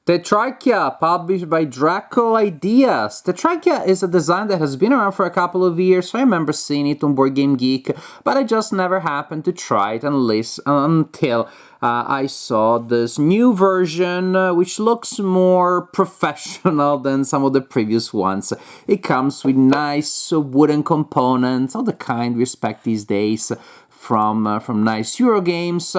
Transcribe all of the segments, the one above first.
Tetrarchia, published by Draco Ideas. Tetrarchia is a design that has been around for a couple of years. I remember seeing it on Board Game Geek, but I just never happened to try it until I saw this new version, which looks more professional than some of the previous ones. It comes with nice wooden components, of the kind we expect these days from nice Euro games.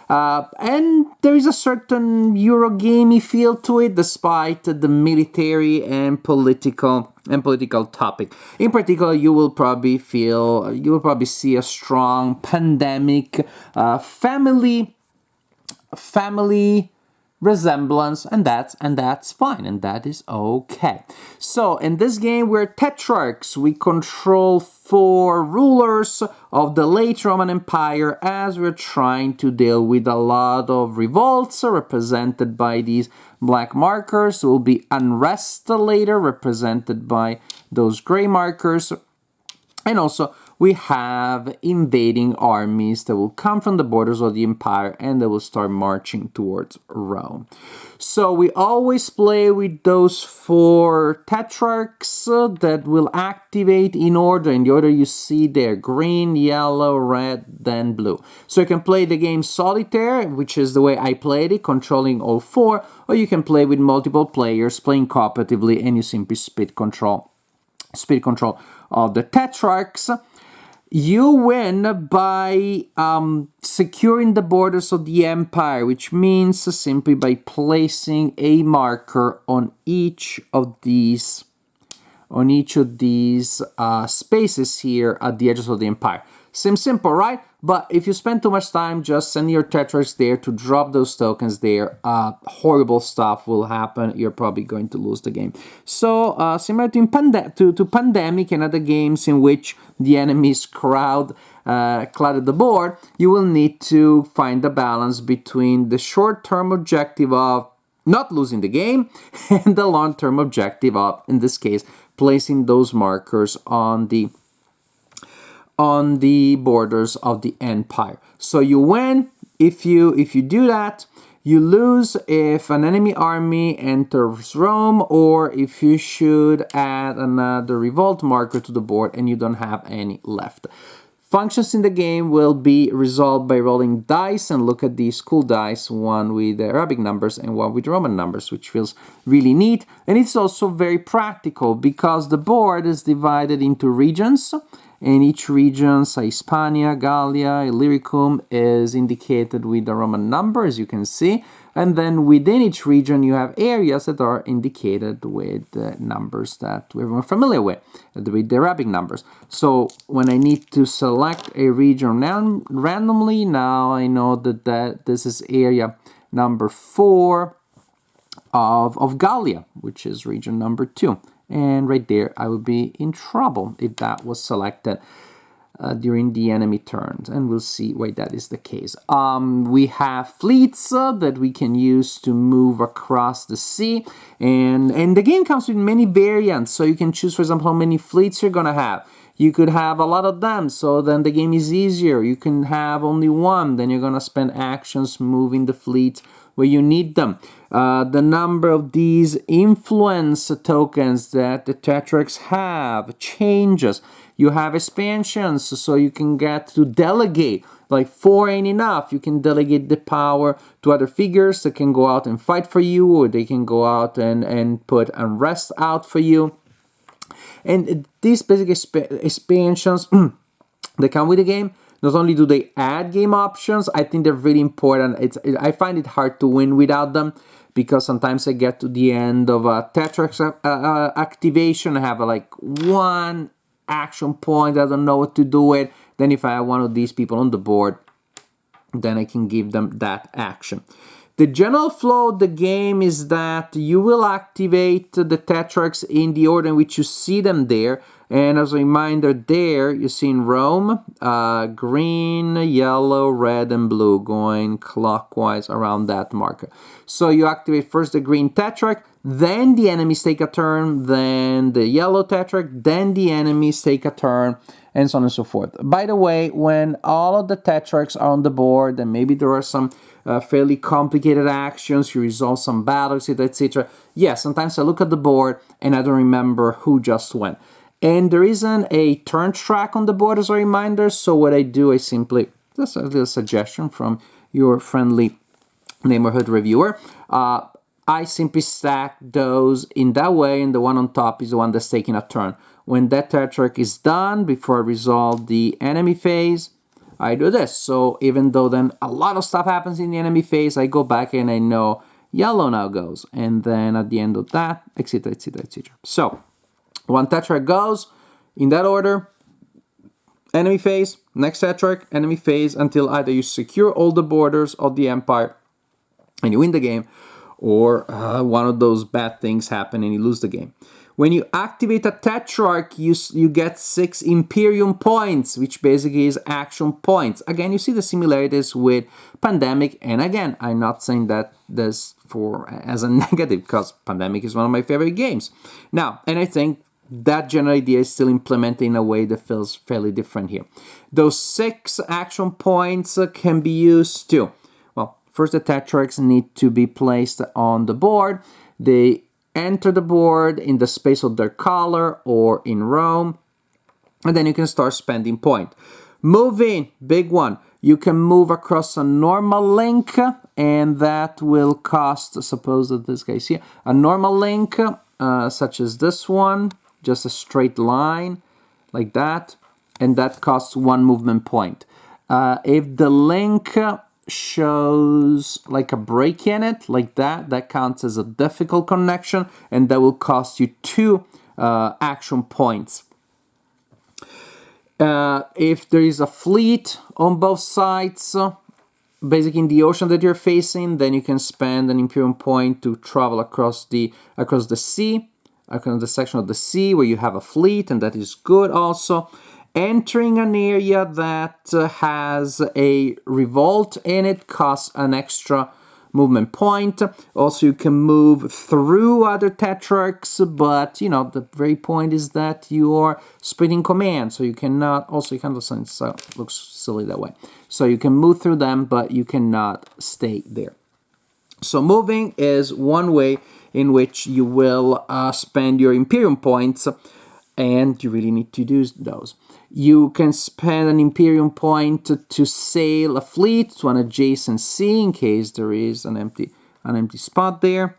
And there is a certain Eurogamey feel to it, despite the military and political topic. In particular, you will probably see a strong pandemic family resemblance, and that's fine, and that is okay. So in this game, we're Tetrarchs. We control 4 rulers of the late Roman Empire as we're trying to deal with a lot of revolts represented by these black markers. There will be unrest later, represented by those gray markers, and also we have invading armies that will come from the borders of the empire and they will start marching towards Rome. So we always play with those 4 Tetrarchs that will activate in the order you see there: green, yellow, red, then blue. So you can play the game solitaire, which is the way I played it, controlling all 4, or you can play with multiple players, playing cooperatively, and you simply speed control of the Tetrarchs. You win by securing the borders of the empire, which means simply by placing a marker on each of these spaces here at the edges of the empire. Seems simple, right? But if you spend too much time just sending your Tetrarchs there to drop those tokens there, horrible stuff will happen. You're probably going to lose the game. So similar to Pandemic and other games in which the enemies cluttered the board, you will need to find the balance between the short-term objective of not losing the game and the long-term objective of, in this case, placing those markers on the borders of the empire. So you win if you do that. You lose if an enemy army enters Rome, or if you should add another revolt marker to the board and you don't have any left. Functions in the game will be resolved by rolling dice, and look at these cool dice, one with Arabic numbers and one with Roman numbers, which feels really neat. And it's also very practical because the board is divided into regions, and each region, say Hispania, Gallia, Illyricum, is indicated with a Roman number, as you can see. And then within each region, you have areas that are indicated with numbers that we're familiar with the Arabic numbers. So when I need to select a region randomly, now I know that this is area number 4 of Gallia, which is region number 2. And right there, I would be in trouble if that was selected during the enemy turns, and we'll see why that is the case. We have fleets that we can use to move across the sea, and the game comes with many variants, so you can choose, for example, how many fleets you're gonna have. You could have a lot of them, so then the game is easier. You can have only one, then you're gonna spend actions moving the fleet where you need them. The number of these influence tokens that the Tetrarchs have changes. You have expansions, so you can get to delegate. Like 4 ain't enough. You can delegate the power to other figures that can go out and fight for you, or they can go out and put unrest out for you. And these basic expansions that come with the game, not only do they add game options, I think they're really important. I find it hard to win without them, because sometimes I get to the end of a Tetrarch activation, I have like one action point, I don't know what to do with. Then if I have one of these people on the board, then I can give them that action. The general flow of the game is that you will activate the Tetrarchs in the order in which you see them there. And as a reminder, there you see in Rome, green, yellow, red, and blue going clockwise around that marker. So you activate first the green Tetrarch, then the enemies take a turn, then the yellow Tetrarch, then the enemies take a turn, and so on and so forth. By the way, when all of the Tetrarchs are on the board, and maybe there are some fairly complicated actions, you resolve some battles, etc. Yeah, sometimes I look at the board and I don't remember who just went. And there isn't a turn track on the board as a reminder, so what I do is simply, just a little suggestion from your friendly neighborhood reviewer, I simply stack those in that way, and the one on top is the one that's taking a turn. When that Tetrarch is done, before I resolve the enemy phase, I do this. So even though then a lot of stuff happens in the enemy phase, I go back and I know yellow now goes. And then at the end of that, etc., etc., etc. So one Tetrarch goes in that order: enemy phase, next Tetrarch, enemy phase, until either you secure all the borders of the Empire and you win the game, or one of those bad things happen and you lose the game. When you activate a Tetrarch, you get 6 Imperium points, which basically is action points. Again, you see the similarities with Pandemic, and again, I'm not saying that this as a negative, because Pandemic is one of my favorite games. Now, and I think that general idea is still implemented in a way that feels fairly different here. Those 6 action points can be used to, well, first the Tetrarchs need to be placed on the board. They enter the board in the space of their color or in Rome, and then you can start spending point. Moving, big one. You can move across a normal link, and that will cost, suppose that this guy's here, a normal link, such as this one, just a straight line, like that, and that costs 1 movement point. If the link shows like a break in it, like that counts as a difficult connection, and that will cost you 2 action points. If there is a fleet on both sides, basically in the ocean that you're facing, then you can spend an Imperium point to travel across the sea, across the section of the sea where you have a fleet, and that is good also. Entering an area that has a revolt in it costs an extra movement point. Also, you can move through other Tetrarchs, but you know, the very point is that you are splitting command, so you cannot, also you can't, so it looks silly that way. So you can move through them, but you cannot stay there. So moving is one way in which you will spend your Imperium points, and you really need to do those. You can spend an Imperium point to sail a fleet to an adjacent sea in case there is an empty spot there.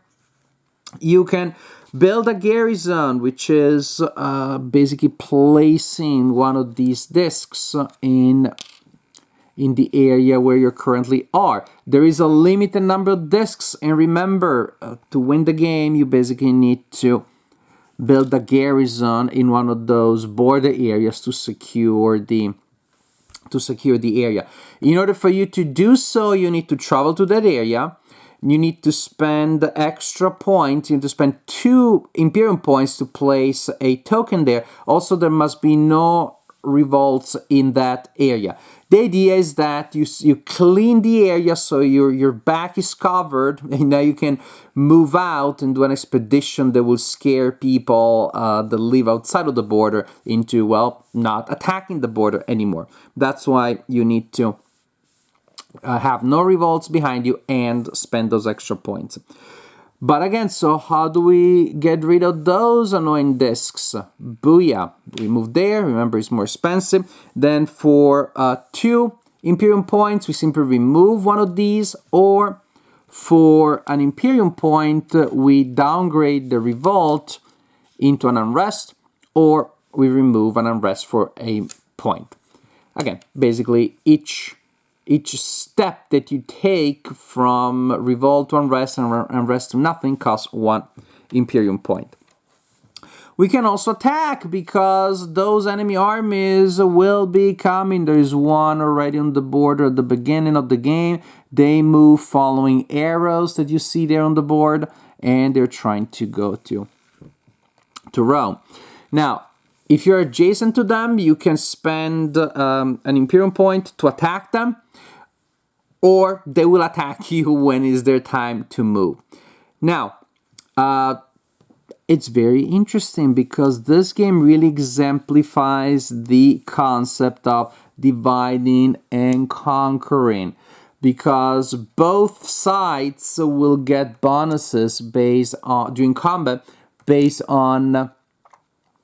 You can build a garrison, which is basically placing one of these discs in the area where you currently are. There is a limited number of discs, and remember, to win the game, you basically need to build a garrison in one of those border areas to secure the area. In order for you to do so, you need to travel to that area. You need to spend extra points. You need to spend 2 Imperium points to place a token there. Also, there must be no revolts in that area. The idea is that you clean the area so your back is covered, and now you can move out and do an expedition that will scare people that live outside of the border into, well, not attacking the border anymore. That's why you need to have no revolts behind you and spend those extra points. But again, so how do we get rid of those annoying discs? Booyah. We move there. Remember, it's more expensive. Then for 2 Imperium points, we simply remove one of these. Or for an Imperium point, we downgrade the revolt into an unrest. Or we remove an unrest for a point. Again, basically each step that you take from revolt to unrest and unrest to nothing costs 1 Imperium point. We can also attack because those enemy armies will be coming. There is one already on the border at the beginning of the game. They move following arrows that you see there on the board, and they're trying to go to Rome. Now, if you're adjacent to them, you can spend an Imperium point to attack them, or they will attack you when it's their time to move. Now, It's very interesting because this game really exemplifies the concept of dividing and conquering, because both sides will get bonuses based on during combat based on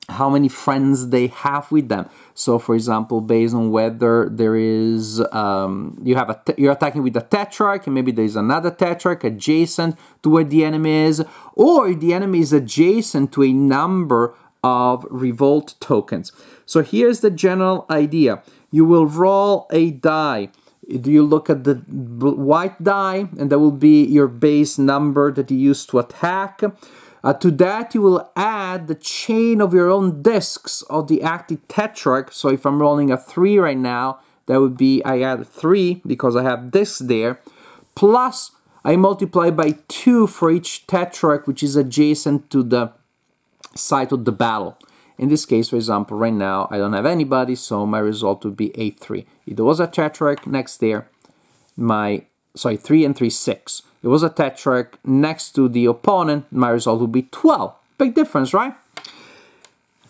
how many friends they have with them. So, for example, based on whether there is you're attacking with a Tetrarch, and maybe there's another Tetrarch adjacent to where the enemy is, or the enemy is adjacent to a number of revolt tokens. So here's the general idea: you will roll a die. You look at the white die, and that will be your base number that you use to attack. To that, you will add the chain of your own discs of the active Tetrarch. So if I'm rolling a 3 right now, that would be, I add 3 because I have discs there. Plus, I multiply by 2 for each Tetrarch, which is adjacent to the site of the battle. In this case, for example, right now, I don't have anybody, so my result would be a 3. If there was a Tetrarch next there, 3 and 3, 6. It was a Tetrarch next to the opponent, my result would be 12. Big difference, right?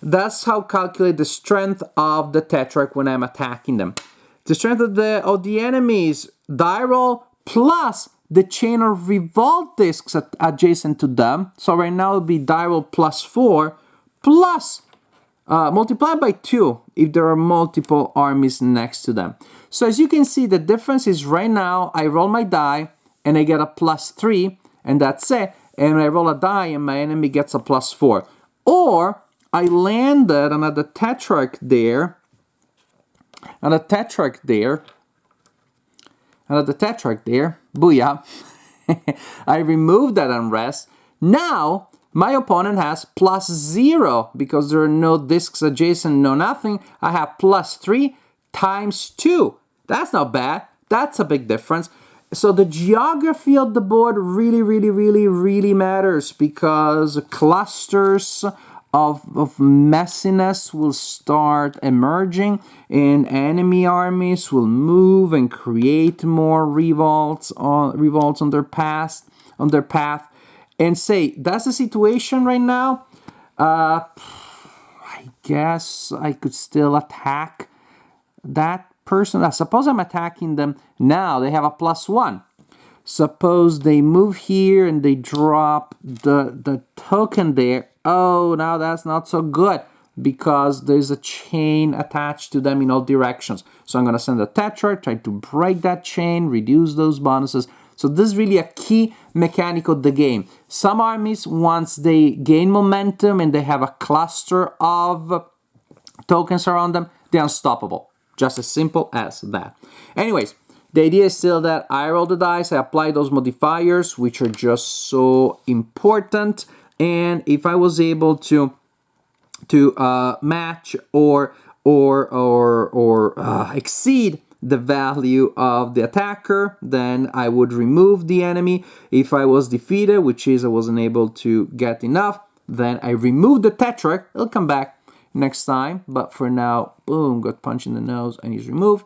That's how calculate the strength of the Tetrarch when I'm attacking them. The strength of the enemies, die roll plus the chain of revolt discs adjacent to them. So right now it would be die roll plus 4 plus multiplied by 2 if there are multiple armies next to them. So as you can see, the difference is right now I roll my die and I get a plus 3, and that's it. And I roll a die and my enemy gets a plus 4. Or I landed another Tetrarch there, another Tetrarch there, booyah. I removed that unrest. Now, my opponent has plus 0 because there are no discs adjacent, no nothing. I have plus 3 times 2. That's not bad. That's a big difference. So the geography of the board really matters, because clusters of messiness will start emerging, and enemy armies will move and create more revolts on their path. And say, that's the situation right now. I guess I could still attack that person. Suppose I'm attacking them now. They have a plus 1. Suppose they move here and they drop the token there. Oh, now that's not so good, because there's a chain attached to them in all directions. So I'm going to send a Tetrarch, try to break that chain, reduce those bonuses. So this is really a key mechanic of the game. Some armies, once they gain momentum and they have a cluster of tokens around them, they're unstoppable. Just as simple as that. Anyways, the idea is still that I roll the dice, I apply those modifiers, which are just so important. And if I was able to match or exceed the value of the attacker, then I would remove the enemy. If I was defeated, which is I wasn't able to get enough, then I remove the Tetrarch. It'll come back next time, but for now, boom, got punched in the nose and he's removed.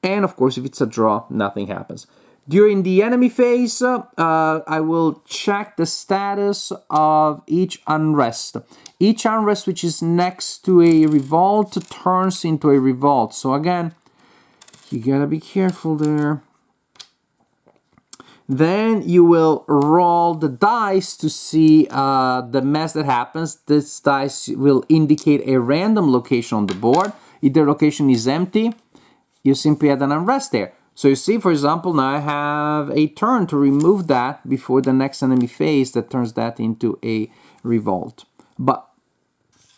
And of course, if it's a draw, nothing happens. During the enemy phase, I will check the status of each unrest. Each unrest which is next to a revolt turns into a revolt. So again, you gotta be careful there. Then you will roll the dice to see the mess that happens. This dice will indicate a random location on the board. If the location is empty, you simply add an unrest there. So you see, for example, now I have a turn to remove that before the next enemy phase that turns that into a revolt. But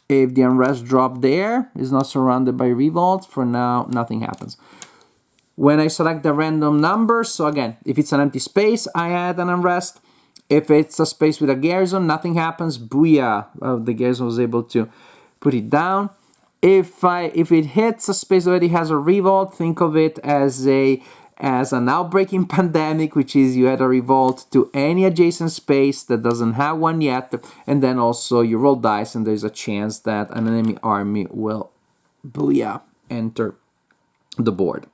if the unrest drop there is not surrounded by revolt, for now, nothing happens. When I select the random number, so again, if it's an empty space, I add an unrest. If it's a space with a garrison, nothing happens. Booyah! The garrison was able to put it down. If it hits a space that already has a revolt, think of it as an outbreaking pandemic, which is you add a revolt to any adjacent space that doesn't have one yet, and then also you roll dice, and there's a chance that an enemy army will, booyah, enter the board.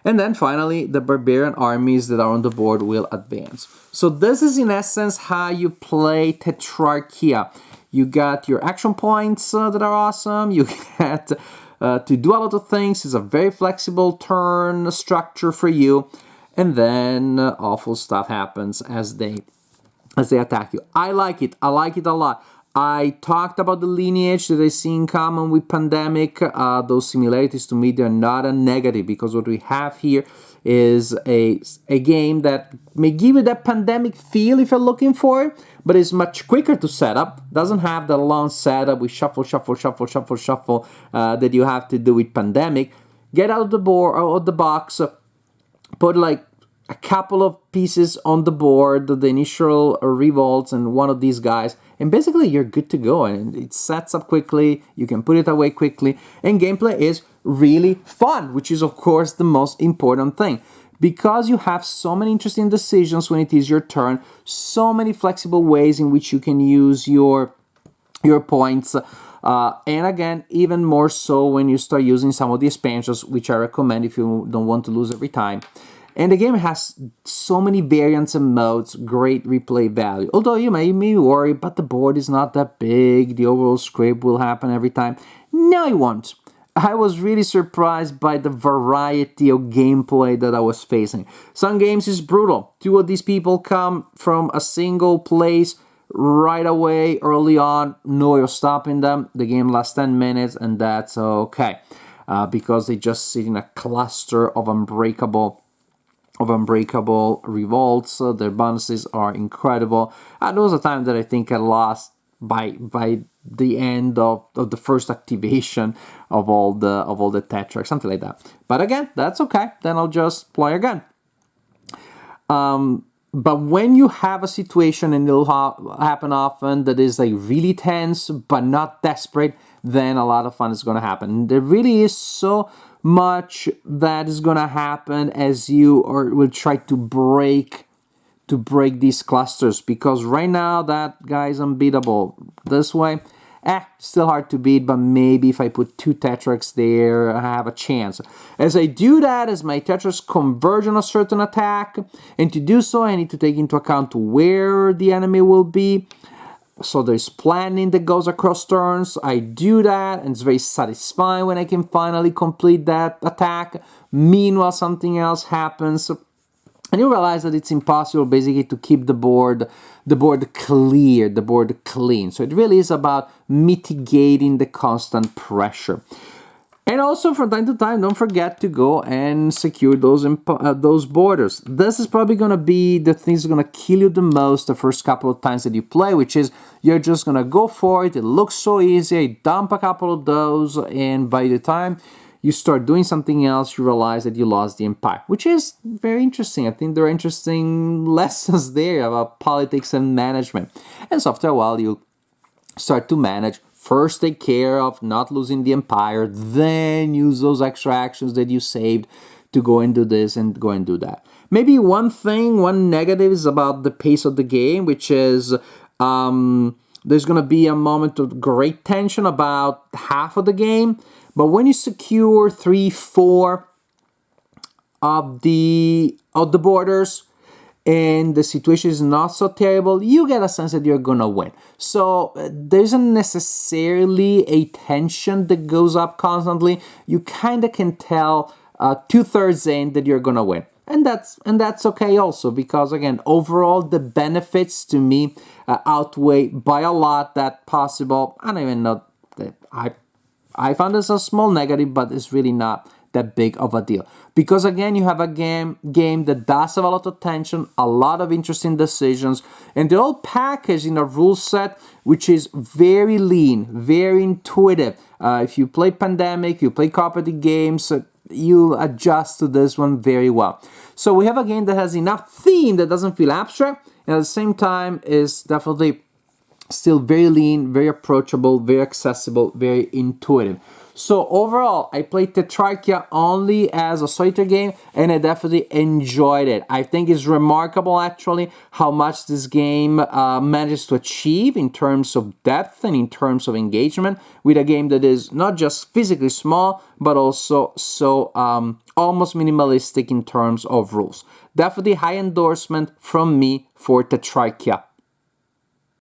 And then finally, the barbarian armies that are on the board will advance. So this is in essence how you play Tetrarchia. You got your action points that are awesome. You get to do a lot of things. It's a very flexible turn structure for you. And then awful stuff happens as they attack you. I like it. I like it a lot. I talked about the lineage that I see in common with Pandemic. Those similarities to me, they're not a negative, because what we have here is a game that may give you that Pandemic feel if you're looking for it, but it's much quicker to set up. Doesn't have the long setup with shuffle that you have to do with Pandemic. Get out of the board or the box, put like a couple of pieces on the board, the initial revolts and one of these guys, and basically you're good to go, and it sets up quickly, you can put it away quickly, and gameplay is really fun, which is of course the most important thing, because you have so many interesting decisions when it is your turn, so many flexible ways in which you can use your points, and again, even more so when you start using some of the expansions, which I recommend if you don't want to lose every time. And the game has so many variants and modes, great replay value. Although you may be worried, but the board is not that big, the overall script will happen every time. No, it won't. I was really surprised by the variety of gameplay that I was facing. Some games is brutal. Two of these people come from a single place right away, early on, no way of stopping them. The game lasts 10 minutes, and that's okay. Because they just sit in a cluster of unbreakable revolts. Their bonuses are incredible. There was a time that I think I lost by the end of the first activation of all the Tetrarchs, something like that. But again, that's okay. Then I'll just play again. But when you have a situation, and it'll happen often, that is like really tense but not desperate, then a lot of fun is going to happen. There really is so much that is going to happen as you will try to break these clusters, because right now that guy is unbeatable. This way, still hard to beat, but maybe if I put two Tetrarchs there, I have a chance. As I do that, as my Tetrarchs converge on a certain attack, and to do so, I need to take into account where the enemy will be. So there's planning that goes across turns. I do that, and it's very satisfying when I can finally complete that attack. Meanwhile, something else happens, and you realize that it's impossible basically to keep the board clear, the board clean. So it really is about mitigating the constant pressure. And also, from time to time, don't forget to go and secure those borders. This is probably going to be the thing that's going to kill you the most the first couple of times that you play, which is you're just going to go for it. It looks so easy. Dump a couple of those, and by the time you start doing something else, you realize that you lost the empire, which is very interesting. I think there are interesting lessons there about politics and management. And so after a while, you start to manage. First, take care of not losing the empire, then use those extra actions that you saved to go and do this and go and do that. Maybe one negative is about the pace of the game, which is there's going to be a moment of great tension about half of the game, but when you secure 3-4 of the borders, and the situation is not so terrible, you get a sense that you're gonna win. So there isn't necessarily a tension that goes up constantly. You kind of can tell 2/3 in that you're gonna win, and that's okay also, because again, overall the benefits to me outweigh by a lot that possible. I don't even know that I found this a small negative, but it's really not that big of a deal, because again, you have a game that does have a lot of tension, a lot of interesting decisions, and they're all packaged in a rule set which is very lean, very intuitive. If you play Pandemic, you play cooperative games, you adjust to this one very well. So we have a game that has enough theme that doesn't feel abstract, and at the same time is definitely still very lean, very approachable, very accessible, very intuitive. So overall, I played Tetrarchia only as a solitaire game, and I definitely enjoyed it. I think it's remarkable, actually, how much this game manages to achieve in terms of depth and in terms of engagement with a game that is not just physically small, but also so almost minimalistic in terms of rules. Definitely high endorsement from me for Tetrarchia.